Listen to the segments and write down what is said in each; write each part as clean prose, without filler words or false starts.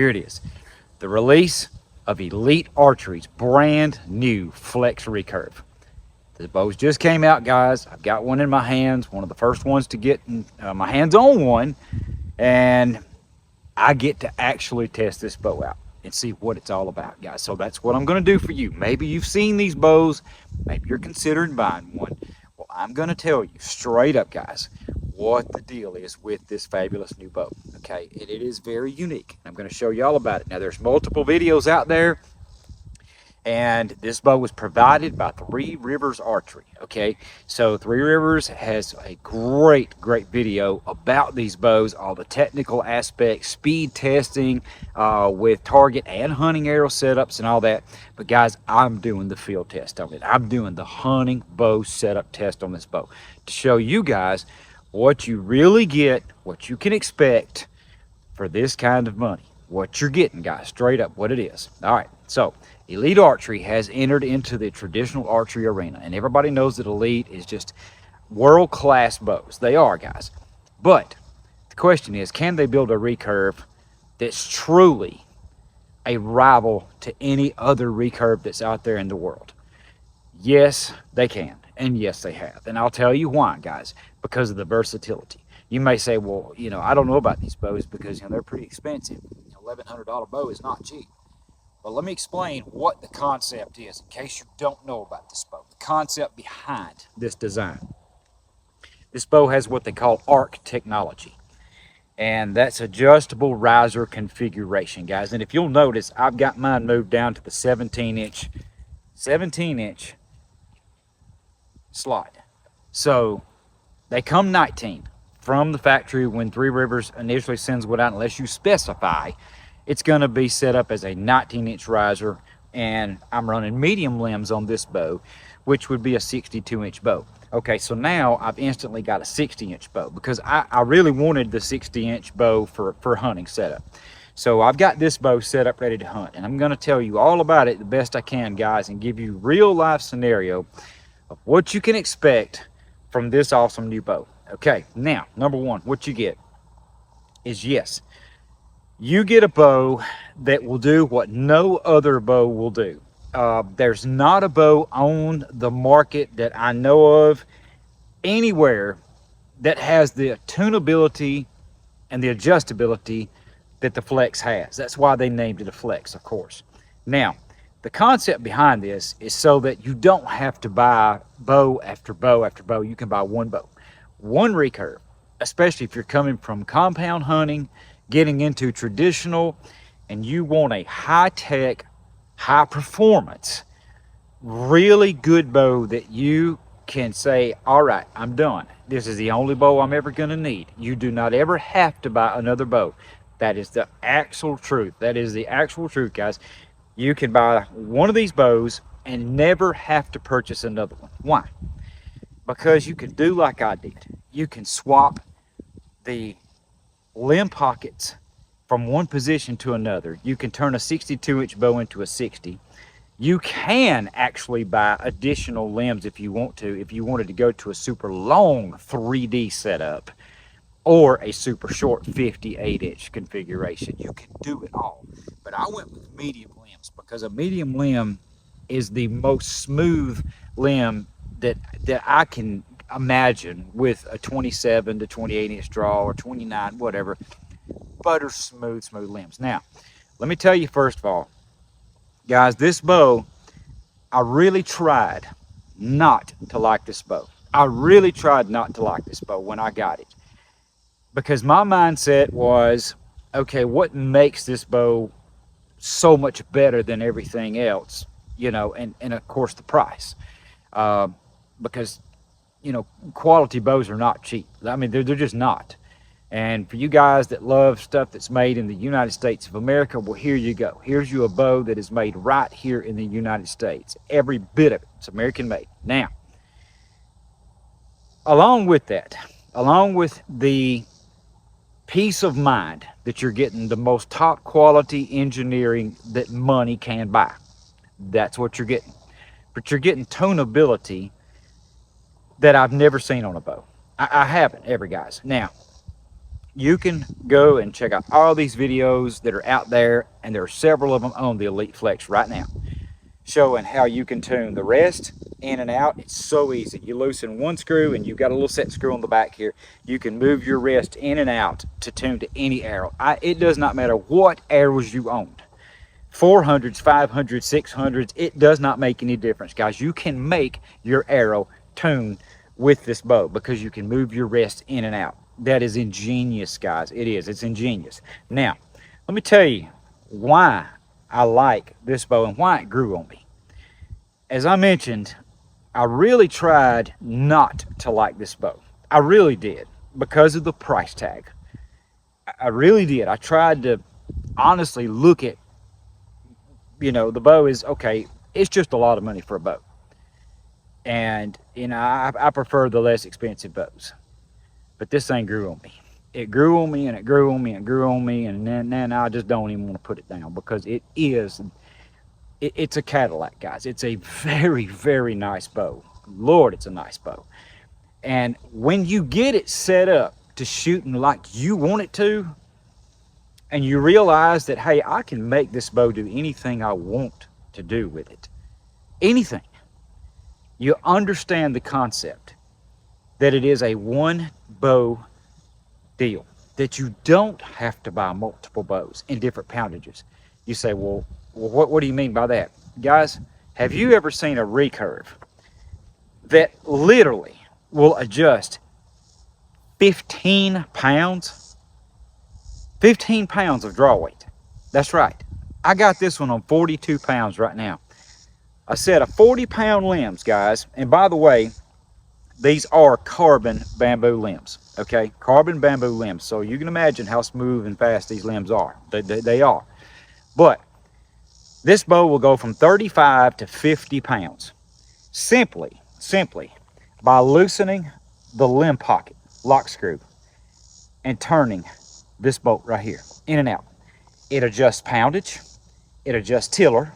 Here it is. The release of Elite Archery's brand new Flex Recurve. The bows just came out, guys. I've got one in my hands, one of the first ones to get my hands on one, and I get to actually test this bow out and see what it's all about, guys. So that's what I'm going to do for you. Maybe you've seen these bows, maybe you're considering buying one. Well, I'm going to tell you straight up, guys, what the deal is with this fabulous new bow. Okay, it is very unique. I'm going to show you all about it. Now, there's multiple videos out there, and this bow was provided by Three Rivers Archery. Okay, so Three Rivers has a great video about these bows, all the technical aspects, speed testing with target and hunting arrow setups and all that. But guys, I'm doing the field test on it. I'm doing the hunting bow setup test on this bow to show you guys what you really get, what you can expect for this kind of money. What you're getting, guys, straight up what it is. All right, so Elite Archery has entered into the traditional archery arena, and everybody knows that Elite is just world-class bows. They are, guys. But the question is, can they build a recurve that's truly a rival to any other recurve that's out there in the world? Yes, they can, and yes, they have. And I'll tell you why, guys, because of the versatility. You may say, well, you know, I don't know about these bows because, you know, they're pretty expensive. You know, $1,100 bow is not cheap. But let me explain what the concept is in case you don't know about this bow. The concept behind this design. This bow has what they call arc technology. And that's adjustable riser configuration, guys. And if you'll notice, I've got mine moved down to the 17-inch slide. So they come 19 from the factory when Three Rivers initially sends one out, unless you specify. It's going to be set up as a 19-inch riser, and I'm running medium limbs on this bow, which would be a 62-inch bow. Okay, so now I've instantly got a 60-inch bow because I really wanted the 60-inch bow for hunting setup. So I've got this bow set up ready to hunt, and I'm going to tell you all about it the best I can, guys, and give you real-life scenario of what you can expect from this awesome new bow. Okay, now, number one, what you get is, yes, you get a bow that will do what no other bow will do. There's not a bow on the market that I know of anywhere that has the tunability and the adjustability that the Flex has. That's why they named it a Flex, of course. Now, the concept behind this is so that you don't have to buy bow after bow after bow. You can buy one bow, one recurve, especially if you're coming from compound hunting, getting into traditional, and you want a high-tech, high-performance, really good bow that you can say, all right, I'm done. This is the only bow I'm ever going to need. You do not ever have to buy another bow. That is the actual truth. That is the actual truth, guys. You can buy one of these bows and never have to purchase another one. Why? Because you can do like I did. You can swap the limb pockets from one position to another. You can turn a 62-inch bow into a 60. You can actually buy additional limbs if you want to, if you wanted to go to a super long 3D setup or a super short 58-inch configuration. You can do it all. But I went with medium limbs because a medium limb is the most smooth limb that I can imagine, with a 27 to 28-inch draw or 29, whatever. Butter smooth limbs. Now, let me tell you first of all, guys, this bow, I really tried not to like this bow. I really tried not to like this bow when I got it, because my mindset was, okay, what makes this bow so much better than everything else, you know, and of course the price, because, you know, quality bows are not cheap. I mean, they're just not. And for you guys that love stuff that's made in the United States of America, well, here you go. Here's you a bow that is made right here in the United States. Every bit of it. It's American made. Now, along with that, along with the peace of mind that you're getting the most top quality engineering that money can buy, that's what you're getting. But you're getting tonability that I've never seen on a bow. I haven't ever, guys. Now, You can go and check out all these videos that are out there, and there are several of them on the Elite Flex right now, showing how you can tune the rest in and out. It's so easy. You loosen one screw and you've got a little set screw on the back here. You can move your rest in and out to tune to any arrow. It does not matter what arrows you owned. 400s, 500s, 600s, it does not make any difference, guys. You can make your arrow tune with this bow because you can move your rest in and out. That is ingenious, guys. It is. It's ingenious. Now, let me tell you why I like this bow and why it grew on me. As I mentioned, I really tried not to like this bow. I really did, because of the price tag. I really did. I tried to honestly look at, you know, the bow is okay. It's just a lot of money for a bow. And, you know, I prefer the less expensive bows. But this thing grew on me. It grew on me and it grew on me and grew on me, and then I just don't even want to put it down because it's a Cadillac, guys. It's a very, very nice bow. Lord, it's a nice bow. And when you get it set up to shooting like you want it to, and you realize that, hey, I can make this bow do anything I want to do with it, anything, you understand the concept that it is a one bow deal, that you don't have to buy multiple bows in different poundages. You say, well, what do you mean by that? Guys, have you ever seen a recurve that literally will adjust 15 pounds? 15 pounds of draw weight. That's right. I got this one on 42 pounds right now. A set of 40-pound limbs, guys. And by the way, these are carbon bamboo limbs, okay? Carbon bamboo limbs. So you can imagine how smooth and fast these limbs are. They are. But this bow will go from 35 to 50 pounds simply by loosening the limb pocket lock screw and turning this bolt right here in and out. It adjusts poundage, it adjusts tiller,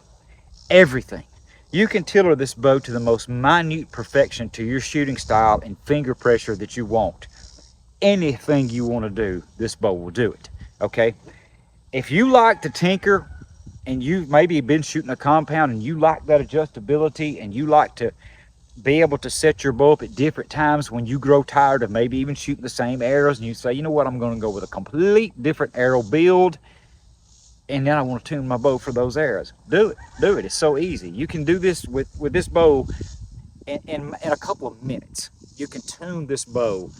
everything. You can tiller this bow to the most minute perfection to your shooting style and finger pressure that you want. Anything you want to do, this bow will do it, okay? If you like to tinker and you've maybe been shooting a compound and you like that adjustability and you like to be able to set your bow up at different times when you grow tired of maybe even shooting the same arrows, and you say, you know what, I'm going to go with a complete different arrow build, and then I want to tune my bow for those arrows. Do it. It's so easy. You can do this with this bow in a couple of minutes. You can tune this bow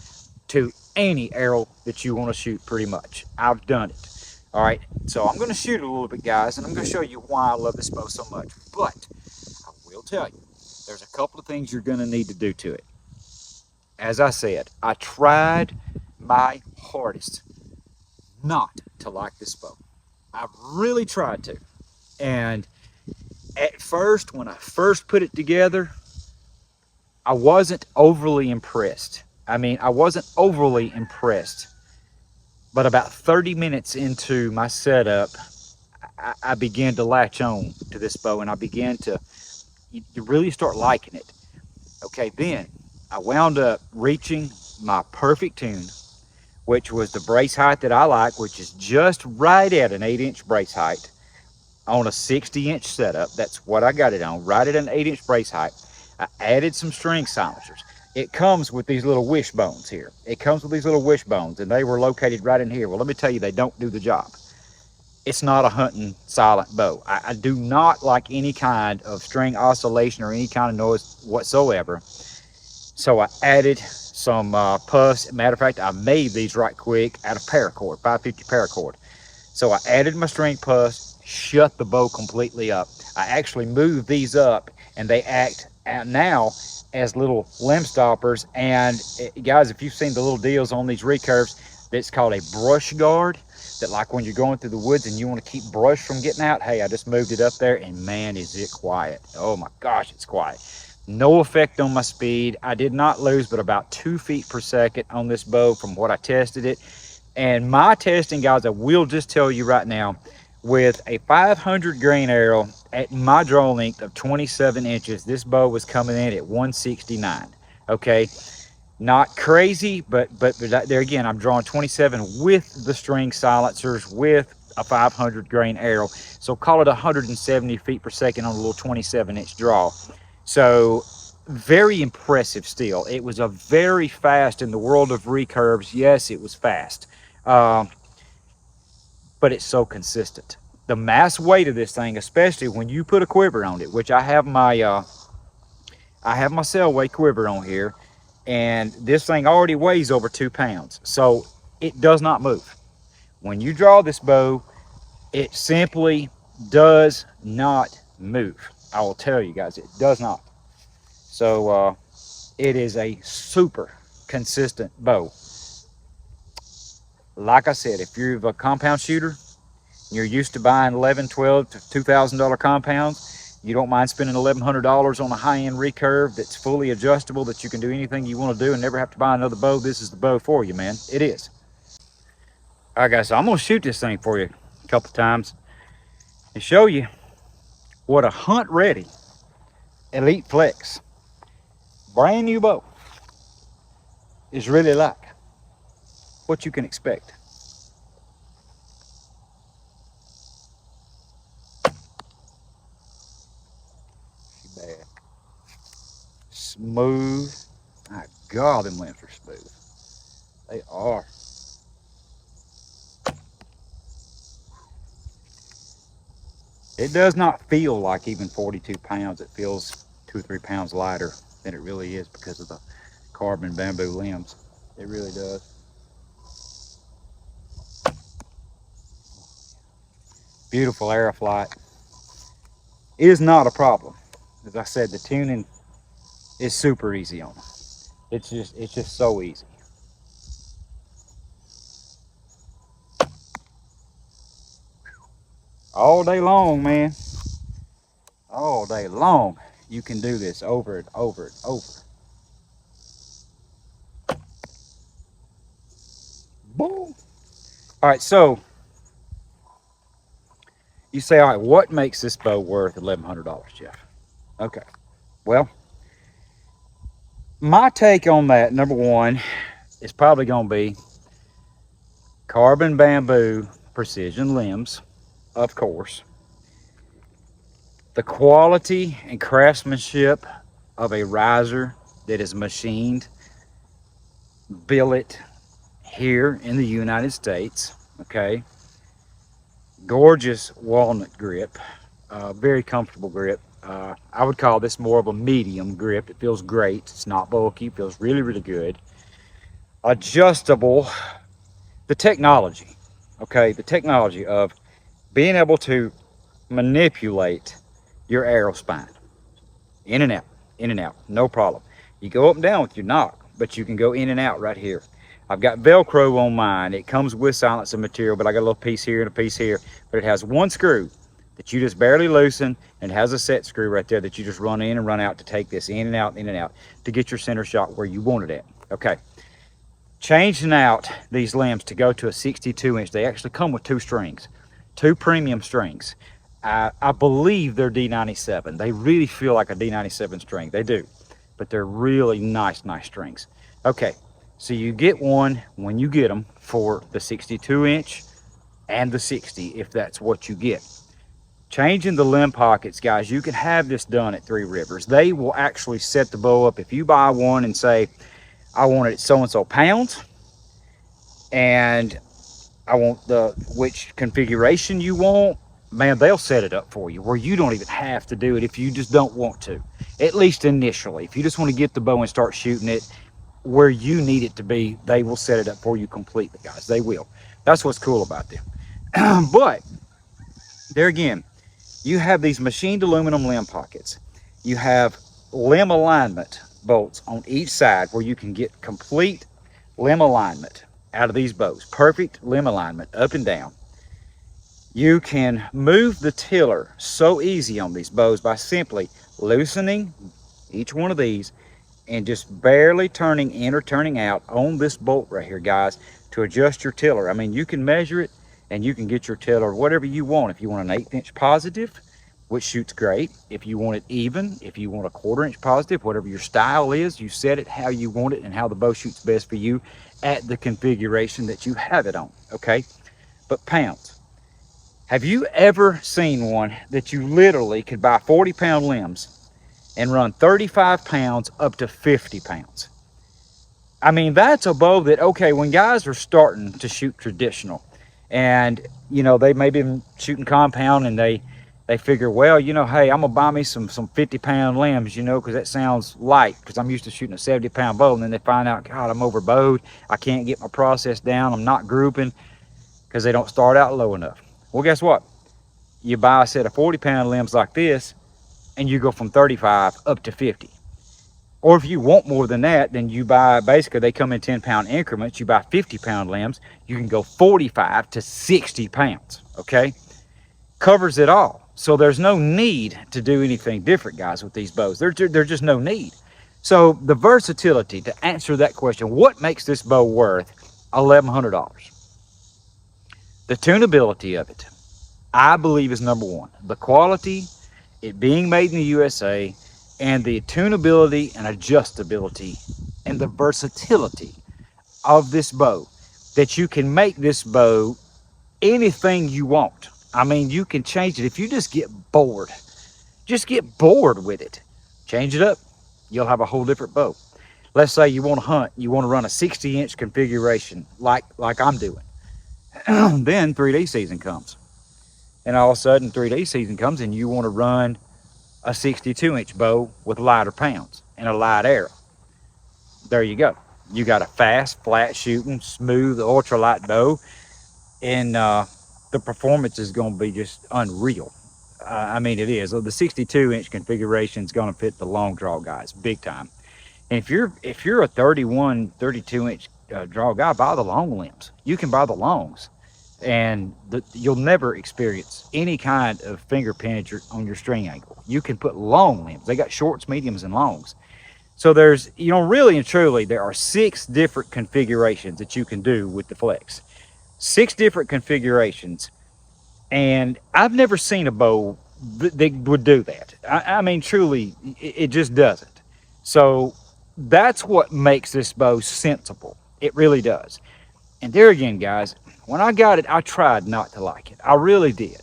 to any arrow that you want to shoot pretty much. I've done it. All right, so I'm going to shoot a little bit, guys, and I'm going to show you why I love this bow so much. But I will tell you, there's a couple of things you're going to need to do to it. As I said, I tried my hardest not to like this bow. I really tried to. And at first, when I first put it together, I wasn't overly impressed. I mean, I wasn't overly impressed. But about 30 minutes into my setup, I began to latch on to this bow, and I began to you really start liking it. Okay, then I wound up reaching my perfect tune, which was the brace height that I like, which is just right at an 8-inch brace height on a 60-inch setup. That's what I got it on, right at an 8-inch brace height. I added some string silencers. It comes with these little wishbones here. It comes with these little wishbones, and they were located right in here. Well, let me tell you, they don't do the job. It's not a hunting silent bow. I do not like any kind of string oscillation or any kind of noise whatsoever. So I added some puffs. Matter of fact, I made these right quick out of paracord, 550 paracord. So I added my string puffs, shut the bow completely up. I actually moved these up, and they act now as little limb stoppers. And guys, if you've seen the little deals on these recurves, that's called a brush guard. That, like when you're going through the woods and you want to keep brush from getting out, hey, I just moved it up there, and man, is it quiet. Oh my gosh, it's quiet. No effect on my speed. I did not lose but about 2 feet per second on this bow from what I tested it. And my testing, guys, I will just tell you right now, with a 500 grain arrow at my draw length of 27 inches, this bow was coming in at 169, okay? Not crazy, but there again, I'm drawing 27 with the string silencers, with a 500 grain arrow. So call it 170 feet per second on a little 27-inch draw. So very impressive still. It was a very fast in the world of recurves. Yes, it was fast, but it's so consistent. The mass weight of this thing, especially when you put a quiver on it, which I have my cell weight quiver on here, and this thing already weighs over 2 pounds, so it does not move. When you draw this bow, it simply does not move. I will tell you guys, it does not. So it is a super consistent bow. Like I said, if you're a compound shooter, you're used to buying $11, $12 to $2,000 compounds, you don't mind spending $1,100 on a high-end recurve that's fully adjustable, that you can do anything you want to do and never have to buy another bow, this is the bow for you, man. It is. All right, guys, so I'm going to shoot this thing for you a couple times and show you what a hunt-ready Elite Flex brand new bow is really like, what you can expect. Bad. Smooth. My God, them limbs are smooth. They are. It does not feel like even 42 pounds. It feels 2 or 3 pounds lighter than it really is because of the carbon bamboo limbs. It really does. Beautiful arrow flight. It is not a problem. As I said, the tuning is super easy on them. It's just so easy. All day long, man. All day long, you can do this over and over and over. Boom. All right, so you say, all right, what makes this bow worth $1,100, Jeff? Okay, well, my take on that, number one, is probably going to be carbon bamboo precision limbs, of course. The quality and craftsmanship of a riser that is machined, billet here in the United States, okay? Gorgeous walnut grip, very comfortable grip. I would call this more of a medium grip. It feels great. It's not bulky. It feels really, really good. Adjustable. The technology, okay? The technology of being able to manipulate your arrow spine. In and out, no problem. You go up and down with your knock, but you can go in and out right here. I've got Velcro on mine. It comes with silencing material, but I got a little piece here and a piece here. But it has one screw that you just barely loosen, and it has a set screw right there that you just run in and run out to take this in and out to get your center shot where you want it at. Okay. Changing out these limbs to go to a 62-inch. They actually come with 2 strings, 2 premium strings. I believe they're D97. They really feel like a D97 string. They do, but they're really nice strings. Okay, so you get one when you get them for the 62-inch and the 60, if that's what you get. Changing the limb pockets, guys, you can have this done at Three Rivers. They will actually set the bow up. If you buy one and say, I want it at so-and-so pounds, and I want which configuration you want, man, they'll set it up for you where you don't even have to do it if you just don't want to. At least initially. If you just want to get the bow and start shooting it where you need it to be, they will set it up for you completely, guys. They will. That's what's cool about them. But there again, you have these machined aluminum limb pockets. You have limb alignment bolts on each side where you can get complete limb alignment out of these bows. Perfect limb alignment up and down. You can move the tiller so easy on these bows by simply loosening each one of these and just barely turning in or turning out on this bolt right here, guys, to adjust your tiller. I mean, you can measure it and you can get your tiller whatever you want. If you want an 1/8 inch positive, which shoots great. If you want it even, if you want a 1/4 inch positive, whatever your style is, you set it how you want it and how the bow shoots best for you at the configuration that you have it on, okay? But pounds. Have you ever seen one that you literally could buy 40-pound limbs and run 35 pounds up to 50 pounds? I mean, that's a bow that, okay, when guys are starting to shoot traditional and, you know, they may be shooting compound and they figure, well, you know, hey, I'm gonna buy me some 50-pound limbs, you know, because that sounds light, because I'm used to shooting a 70-pound bow. And then they find out, God, I'm overbowed, I can't get my process down, I'm not grouping, because they don't start out low enough. Well, guess what? You buy a set of 40-pound limbs like this and you go from 35 up to 50. Or if you want more than that, then you buy, basically they come in 10-pound increments. You buy 50-pound limbs, you can go 45 to 60 pounds, okay? Covers it all. So there's no need to do anything different, guys, with these bows. There's just no need. So the versatility, to answer that question, what makes this bow worth $1,100? The tunability of it, I believe, is number one. The quality, it being made in the USA, and the tunability and adjustability and the versatility of this bow, that you can make this bow anything you want. I mean, you can change it. If you just get bored with it, change it up, you'll have a whole different bow. Let's say you want to hunt, you want to run a 60-inch configuration like I'm doing. Then 3D season comes, and all of a sudden 3D season comes and you want to run a 62-inch bow with lighter pounds and a light arrow. There you go. You got a fast, flat shooting, smooth, ultralight bow, and the performance is going to be just unreal. I mean, it is. The 62-inch configuration is going to fit the long draw guys big time. And if you're a 31, 32-inch draw guy, buy the long limbs. You can buy the longs, and you'll never experience any kind of finger pinch on your string angle. You can put long limbs. They got shorts, mediums, and longs. So there's, you know, really and truly, there are 6 different configurations that you can do with the Flex. 6 different configurations, and I've never seen a bow that would do that. I mean, truly, it just doesn't. So that's what makes this bow sensible. It really does. And there again, guys, when I got it, I tried not to like it. I really did.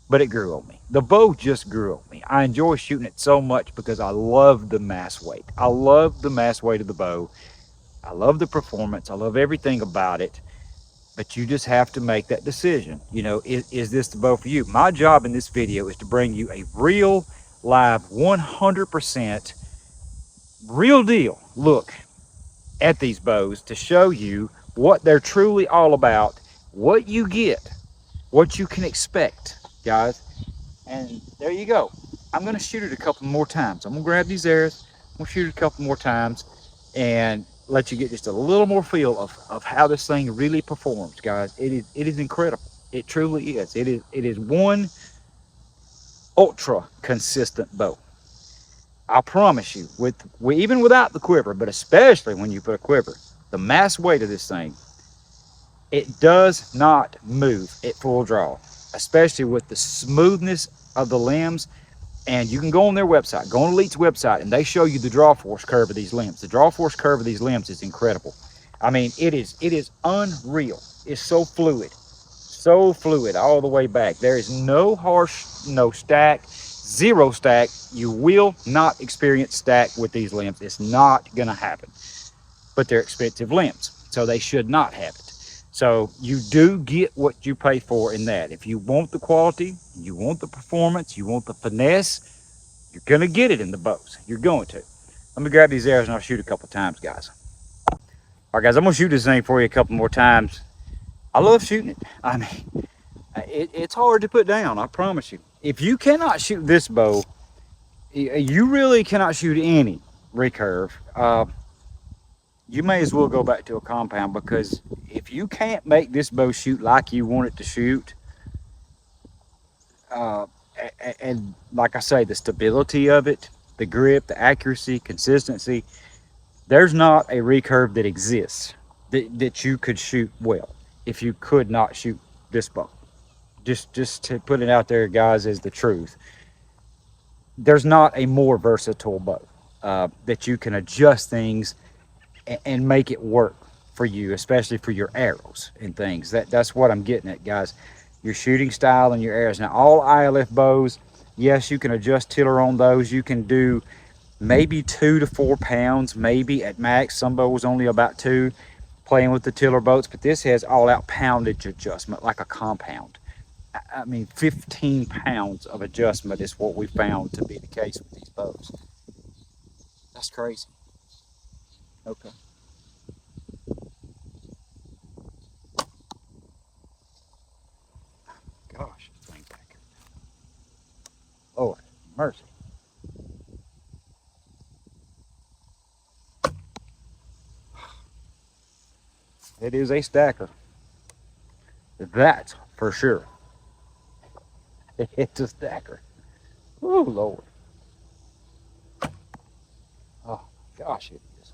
But it grew on me. The bow just grew on me. I enjoy shooting it so much because I love the mass weight. I love the mass weight of the bow. I love the performance. I love everything about it. But you just have to make that decision. You know, is this the bow for you? My job in this video is to bring you a real, live, 100% real deal look at these bows to show you what they're truly all about, what you get, what you can expect, guys. And there you go. I'm going to shoot it a couple more times. I'm going to grab these arrows, I'm going to shoot it a couple more times, and let you get just a little more feel of how this thing really performs, guys. It is incredible. It truly is. It is one ultra consistent bow. I promise you, even without the quiver, but especially when you put a quiver, the mass weight of this thing, it does not move at full draw, especially with the smoothness of the limbs. And you can go on their website, go on Elite's website, and they show you the draw force curve of these limbs. The draw force curve of these limbs is incredible. I mean, it is unreal. It's so fluid all the way back. There is no harsh, no stack, zero stack. You will not experience stack with these limbs. It's not gonna happen. But they're expensive limbs, so they should not have it. So you do get what you pay for in that. If you want the quality, you want the performance, you want the finesse, you're gonna get it in the bows. You're going to. Let me grab these arrows and I'll shoot a couple times, guys. All right, guys, I'm gonna shoot this thing for you a couple more times. I love shooting it. I mean, it's hard to put down, I promise you. If you cannot shoot this bow, you really cannot shoot any recurve. You may as well go back to a compound, because if you can't make this bow shoot like you want it to shoot, and like I say, the stability of it, the grip, the accuracy, consistency, there's not a recurve that exists that you could shoot well if you could not shoot this bow. Just to put it out there, guys, is the truth. there's not a more versatile bow that you can adjust things and make it work for you, especially for your arrows and things. That's what I'm getting at, guys. Your shooting style and your arrows. Now, all ILF bows, yes, you can adjust tiller on those. You can do maybe 2 to 4 pounds, maybe at max. Some bows only about 2, playing with the tiller boats, but this has all-out poundage adjustment, like a compound. I mean, 15 pounds of adjustment is what we found to be the case with these bows. That's crazy. Okay. Gosh, this thing's back here. Lord, mercy. It is a stacker. That's for sure. It's a stacker. Oh, Lord. Oh, gosh, it is.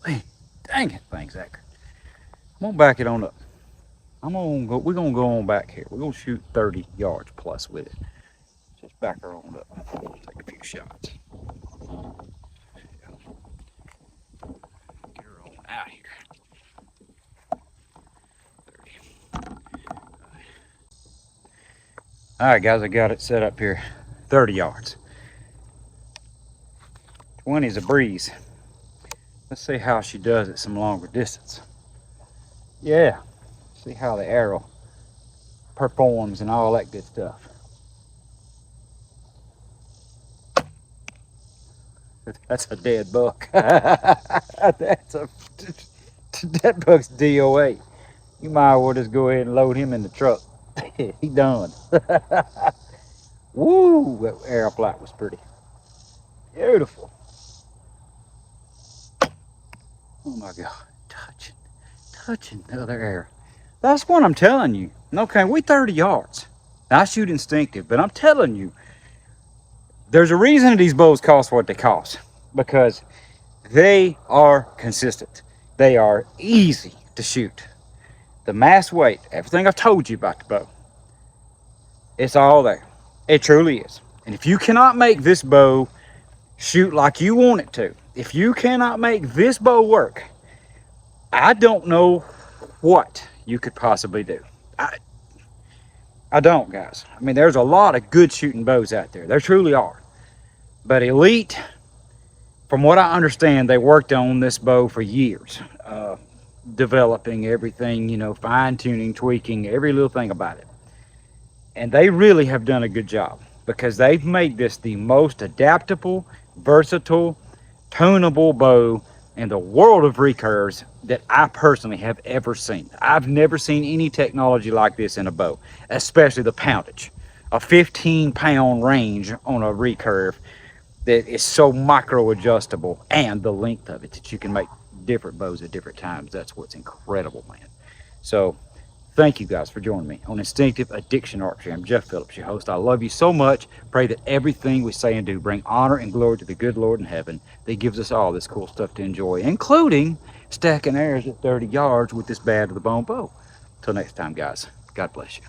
Hey, dang it, thing's accurate. I'm gonna back it on up. We're gonna go on back here. We're gonna shoot 30 yards plus with it. Just back her on up. Take a few shots. Get her on out here. 30. All right, guys, I got it set up here. 30 yards. 20 is a breeze. Let's see how she does at some longer distance. Yeah, see how the arrow performs and all that good stuff. That's a dead buck. That buck's DOA. You might as well just go ahead and load him in the truck. He done. Woo, that arrow flight was pretty. Beautiful. Oh my God, touching the other arrow. That's what I'm telling you. Okay, we 30 yards. Now, I shoot instinctive, but I'm telling you, there's a reason these bows cost what they cost, because they are consistent. They are easy to shoot. The mass weight, everything I've told you about the bow, it's all there. It truly is. And if you cannot make this bow shoot like you want it to, if you cannot make this bow work, I don't know what you could possibly do. I don't, guys. I mean, there's a lot of good shooting bows out there. There truly are. But Elite, from what I understand, they worked on this bow for years. Developing everything, you know, fine-tuning, tweaking, every little thing about it. And they really have done a good job, because they've made this the most adaptable, versatile, tunable bow in the world of recurves that I personally have ever seen. I've never seen any technology like this in a bow, especially the poundage. A 15-pound range on a recurve that is so micro adjustable, and the length of it that you can make different bows at different times. That's what's incredible, man. So thank you guys for joining me on Instinctive Addiction Archery. I'm Jeff Phillips, your host. I love you so much. Pray that everything we say and do bring honor and glory to the good Lord in heaven that gives us all this cool stuff to enjoy, including stacking arrows at 30 yards with this bad to the bone bow. Till next time, guys, God bless you.